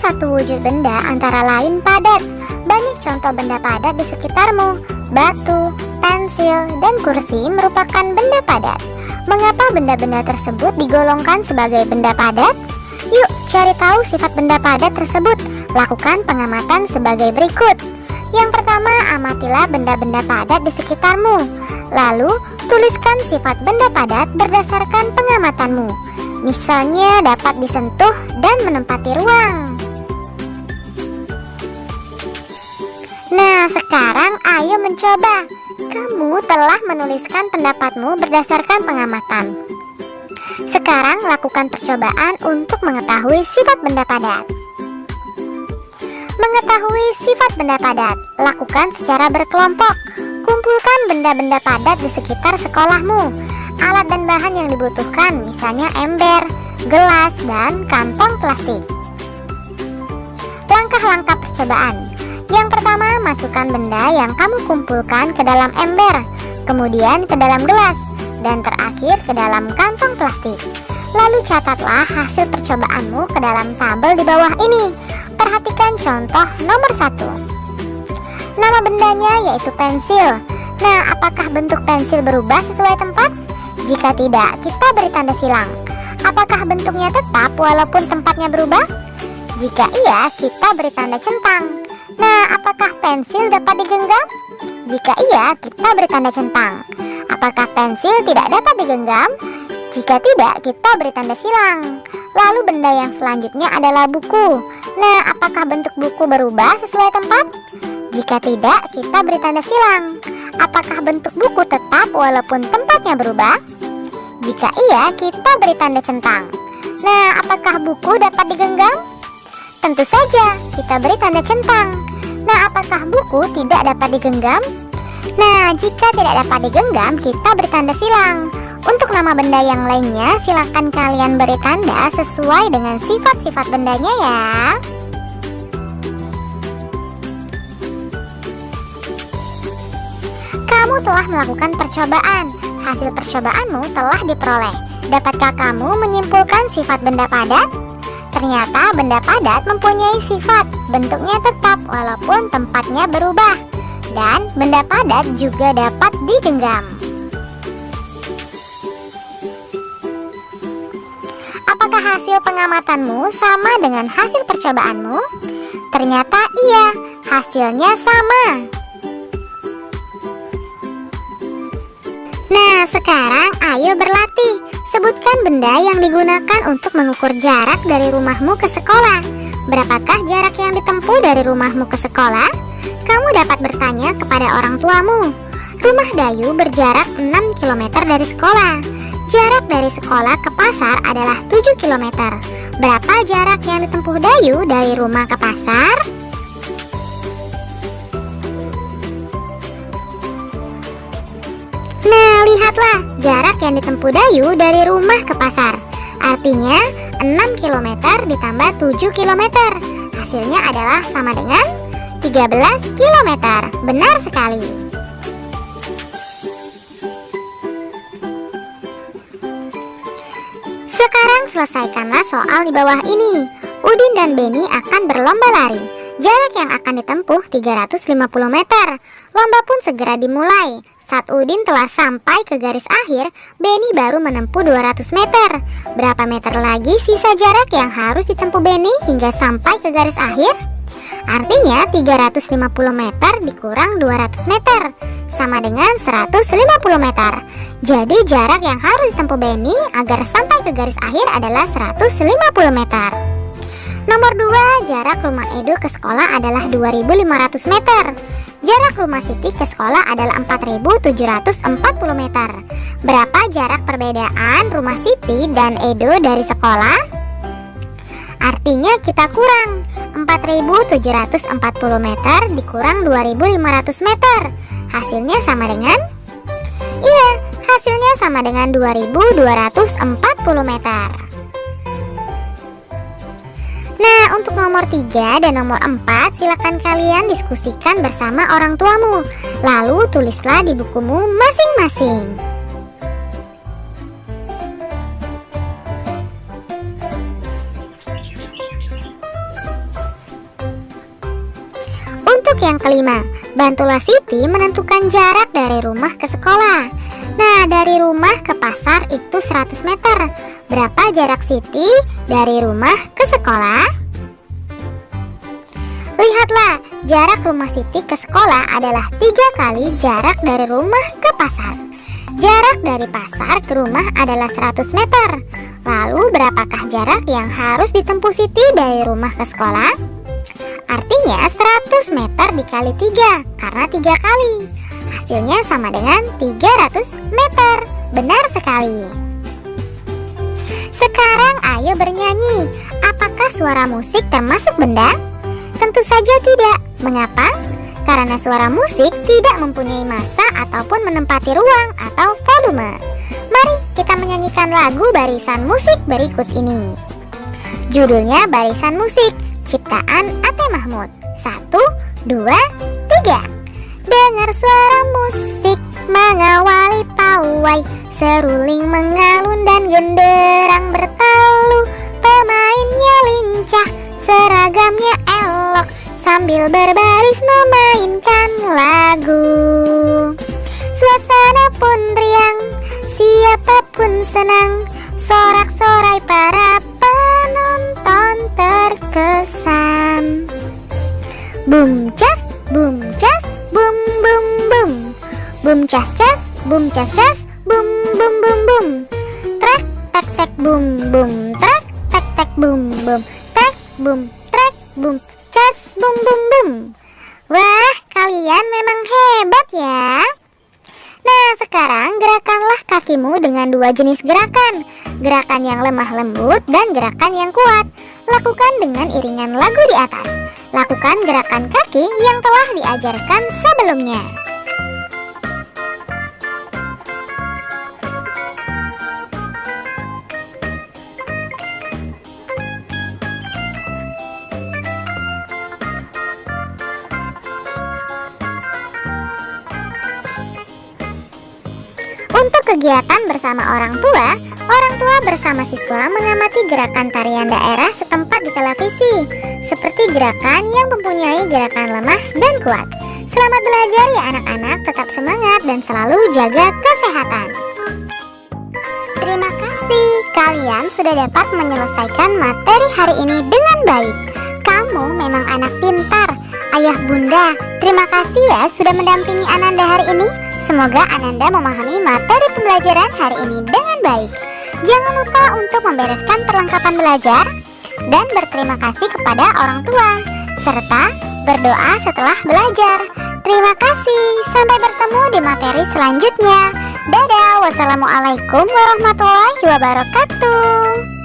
satu wujud benda antara lain padat. Banyak contoh benda padat di sekitarmu. Batu, pensil, dan kursi merupakan benda padat. Mengapa benda-benda tersebut digolongkan sebagai benda padat? Yuk cari tahu sifat benda padat tersebut. Lakukan pengamatan sebagai berikut. Yang pertama, amatilah benda-benda padat di sekitarmu. Lalu, tuliskan sifat benda padat berdasarkan pengamatanmu. Misalnya dapat disentuh dan menempati ruang. Nah, sekarang ayo mencoba. Kamu telah menuliskan pendapatmu berdasarkan pengamatan. Sekarang lakukan percobaan untuk mengetahui sifat benda padat. Mengetahui sifat benda padat, lakukan secara berkelompok. Kumpulkan benda-benda padat di sekitar sekolahmu. Alat dan bahan yang dibutuhkan, misalnya ember, gelas, dan kantong plastik. Langkah-langkah percobaan. Yang pertama, masukkan benda yang kamu kumpulkan ke dalam ember, kemudian ke dalam gelas, dan terakhir ke dalam kantong plastik. Lalu catatlah hasil percobaanmu ke dalam tabel di bawah ini. Perhatikan contoh nomor 1. Nama bendanya yaitu pensil. Nah, apakah bentuk pensil berubah sesuai tempat? Jika tidak, kita beri tanda silang. Apakah bentuknya tetap walaupun tempatnya berubah? Jika iya, kita beri tanda centang. Nah, apakah pensil dapat digenggam? Jika iya, kita beri tanda centang. Apakah pensil tidak dapat digenggam? Jika tidak, kita beri tanda silang. Lalu benda yang selanjutnya adalah buku. Nah, apakah bentuk buku berubah sesuai tempat? Jika tidak, kita beri tanda silang. Apakah bentuk buku tetap walaupun tempatnya berubah? Jika iya, kita beri tanda centang. Nah, apakah buku dapat digenggam? Tentu saja, kita beri tanda centang. Nah, apakah buku tidak dapat digenggam? Nah, jika tidak dapat digenggam, kita beri tanda silang. Untuk nama benda yang lainnya, silakan kalian beri tanda sesuai dengan sifat-sifat bendanya ya. Kamu telah melakukan percobaan. Hasil percobaanmu telah diperoleh. Dapatkah kamu menyimpulkan sifat benda padat? Ternyata benda padat mempunyai sifat, bentuknya tetap walaupun tempatnya berubah. Dan benda padat juga dapat digenggam. Apakah hasil pengamatanmu sama dengan hasil percobaanmu? Ternyata iya, hasilnya sama. Nah, sekarang ayo berlatih. Sebutkan benda yang digunakan untuk mengukur jarak dari rumahmu ke sekolah. Berapakah jarak yang ditempuh dari rumahmu ke sekolah? Kamu dapat bertanya kepada orang tuamu. Rumah Dayu berjarak 6 km dari sekolah. Jarak dari sekolah ke pasar adalah 7 km. Berapa jarak yang ditempuh Dayu dari rumah ke pasar? Nah, lihatlah jarak yang ditempuh Dayu dari rumah ke pasar. Artinya 6 km ditambah 7 km. Hasilnya adalah sama dengan 13 km. Benar sekali. Sekarang selesaikanlah soal di bawah ini. Udin dan Beni akan berlomba lari. Jarak yang akan ditempuh 350 meter. Lomba pun segera dimulai. Saat Udin telah sampai ke garis akhir, Beni baru menempuh 200 meter. Berapa meter lagi sisa jarak yang harus ditempuh Beni hingga sampai ke garis akhir? Artinya 350 meter dikurang 200 meter sama dengan 150 meter. Jadi jarak yang harus ditempuh Beni agar sampai ke garis akhir adalah 150 meter. Nomor 2, jarak rumah Edo ke sekolah adalah 2.500 meter. Jarak rumah Siti ke sekolah adalah 4.740 meter. Berapa jarak perbedaan rumah Siti dan Edo dari sekolah? Artinya kita kurang 4.740 meter dikurang 2.500 meter. Hasilnya sama dengan? Iya, hasilnya sama dengan 2.240 meter. Nah, untuk nomor 3 dan nomor 4 silakan kalian diskusikan bersama orang tuamu. Lalu tulislah di bukumu masing-masing. Untuk yang kelima, bantulah Siti menentukan jarak dari rumah ke sekolah. Nah, dari rumah ke pasar itu 100 meter. Berapa jarak Siti dari rumah ke sekolah? Lihatlah, jarak rumah Siti ke sekolah adalah 3 kali jarak dari rumah ke pasar. Jarak dari pasar ke rumah adalah 100 meter. Lalu berapakah jarak yang harus ditempuh Siti dari rumah ke sekolah? Artinya 100 meter dikali 3, karena 3 kali. Hasilnya sama dengan 300 meter. Benar sekali. Sekarang ayo bernyanyi. Apakah suara musik termasuk benda? Tentu saja tidak. Mengapa? Karena suara musik tidak mempunyai massa ataupun menempati ruang atau volume. Mari kita menyanyikan lagu barisan musik berikut ini. Judulnya Barisan Musik, ciptaan Ate Mahmud. 1, 2, 3. Dengar suara musik mengawali pawai, seruling mengalun dan genderang bertalu. Pemainnya lincah, seragamnya elok, sambil berbaris memainkan lagu. Suasana pun riang, siapapun senang, sorak-sorai para penonton terkesan. Bum cas, bum cas, bum bum bum. Bum cas cas, bum cas cas, bum bum bum bum. Trek tek tek bum bum, trek tek tek bum bum, trek bum, trek bum, cas bum bum bum. Wah, kalian memang hebat ya. Nah, sekarang gerakanlah kakimu dengan 2 jenis gerakan. Gerakan yang lemah lembut dan gerakan yang kuat. Lakukan dengan iringan lagu di atas. Lakukan gerakan kaki yang telah diajarkan sebelumnya. Untuk kegiatan bersama orang tua bersama siswa mengamati gerakan tarian daerah setempat di televisi, seperti gerakan yang mempunyai gerakan lemah dan kuat. Selamat belajar ya anak-anak, tetap semangat dan selalu jaga kesehatan. Terima kasih, kalian sudah dapat menyelesaikan materi hari ini dengan baik. Kamu memang anak pintar. Ayah bunda, terima kasih ya sudah mendampingi Ananda hari ini. Semoga Ananda memahami materi pembelajaran hari ini dengan baik. Jangan lupa untuk membereskan perlengkapan belajar dan berterima kasih kepada orang tua, serta berdoa setelah belajar. Terima kasih, sampai bertemu di materi selanjutnya. Dadah, wassalamualaikum warahmatullahi wabarakatuh.